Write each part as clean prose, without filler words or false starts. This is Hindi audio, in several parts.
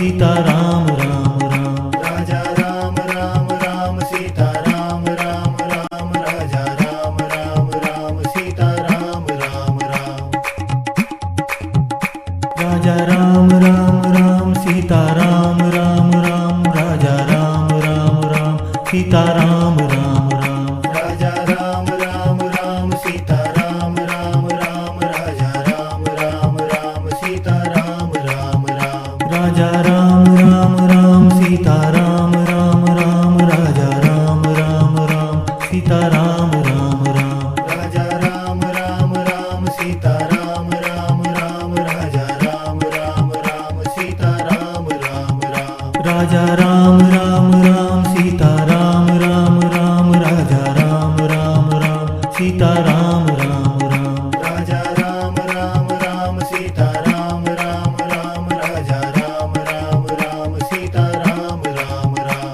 सीता राम राम राम। राजा राम राम राम सीता राम राम राम राजा राम राम राम सीता राम राम राम। राजा राम राम राम सीता राम राम राम राजा राम राम राम सीता राम राम राम। राजा राम राम राम सीता राम राम राम राजा राम राम राम सीता राम राम राम। राजा राम राम राम सीता राम राम राम राजा राम राम राम सीता राम राम राम। राजा राम राम राम सीता राम राम राम राजा राम राम राम सीता राम राम राम। राजा राम राम राम सीता राम राम राम राजा राम राम राम सीता राम राम राम। राजा राम राम राम सीता राम राम राम राजा राम राम राम सीता राम राम राम।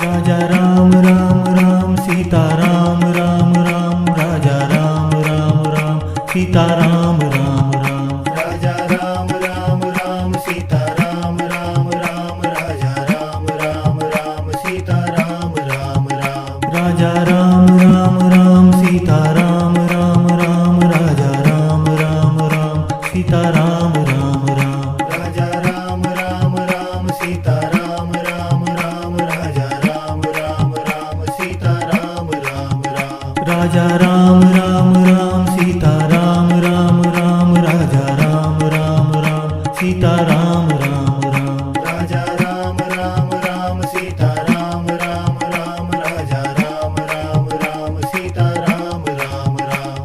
राजा राम राम राम सीता राम राम राम राजा राम राम राम सीता राम राम राम। राजा राम राम राम सीता राम राम राम राजा राम राम राम सीता राम राम राम। राजा राम राम राम सीता राम राम राम राजा राम राम राम सीता राम राम राम। राजा राम राम राम सीता राम राम राम राजा राम राम राम सीता राम राम राम। राजा राम राम राम सीता राम राम राम राजा राम राम राम सीता राम राम राम। राजा राम राम राम सीता राम राम राम राजा राम राम राम सीता राम राम राम। राजा राम राम राम सीता राम राम राम राजा राम राम राम सीता राम राम राम।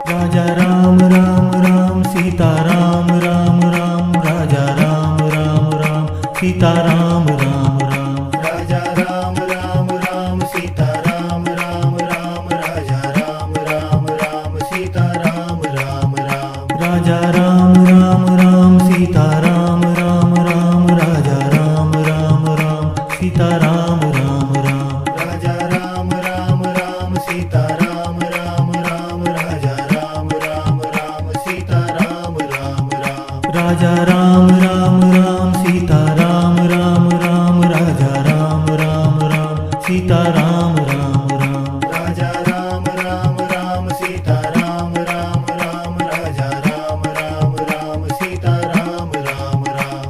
राजा राम राम राम सीता राम राम राम राजा राम राम राम सीता राम राम राम। राजा राम राम राम सीता राम राम राम राजा राम राम राम सीता राम राम राम। राजा राम राम राम सीता राम राम राम राजा राम राम राम सीता राम राम राम। राजा राम राम राम सीता राम राम राम राजा राम राम राम सीता राम राम राम। राजा राम राम राम सीता राम राम राम राजा राम राम राम सीता राम राम राम। राजा राम राम राम सीता राम राम राम राजा राम राम राम सीता राम राम राम।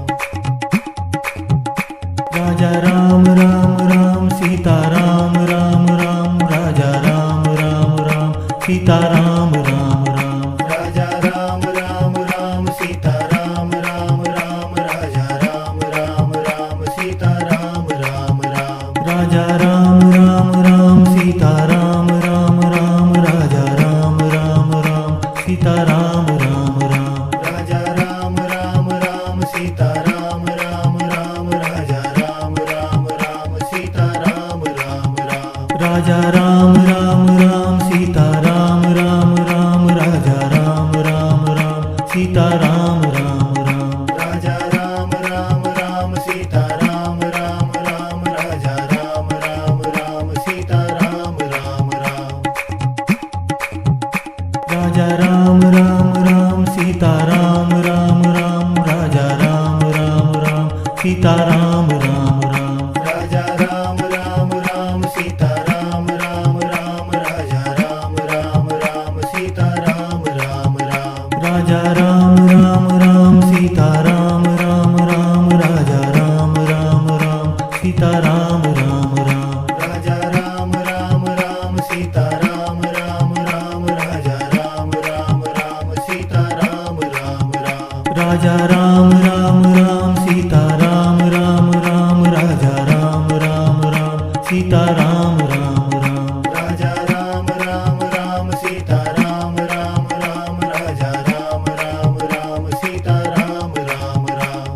राजा राम राम राम सीता राम राम राम राजा राम राम राम सीता राम राम राम। राजा राम राम राम सीता राम राम राम राजा राम राम राम सीता राम राम राम। राजा राम राम राम सीता राम राम राम राजा राम राम राम सीता राम राम राम। राजा राम राम राम सीता राम राम राम राजा राम राम राम सीता राम राम राम। राजा राम राम राम सीता राम राम राम राजा राम राम राम सीता राम राम राम। राजा राम राम राम सीता राम राम राम राजा राम राम राम सीता राम राम राम। राजा राम राम राम सीता राम राम राम राजा राम राम राम सीता राम राम राम। राजा राम राम राम सीता राम राम राम राजा राम राम राम सीता राम राम राम। राजा राम राम राम सीता राम राम राम राजा राम राम राम सीता राम राम राम। राजा राम राम राम सीता राम राम राम राजा राम राम राम सीता राम राम राम। राजा राम राम राम सीता राम राम राम राजा राम राम राम सीता राम राम राम।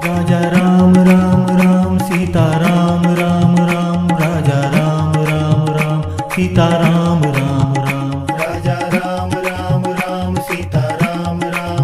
राजा राम राम राम सीता राम राम राम राजा राम राम राम सीता राम राम राम। राजा राम राम राम सीता राम राम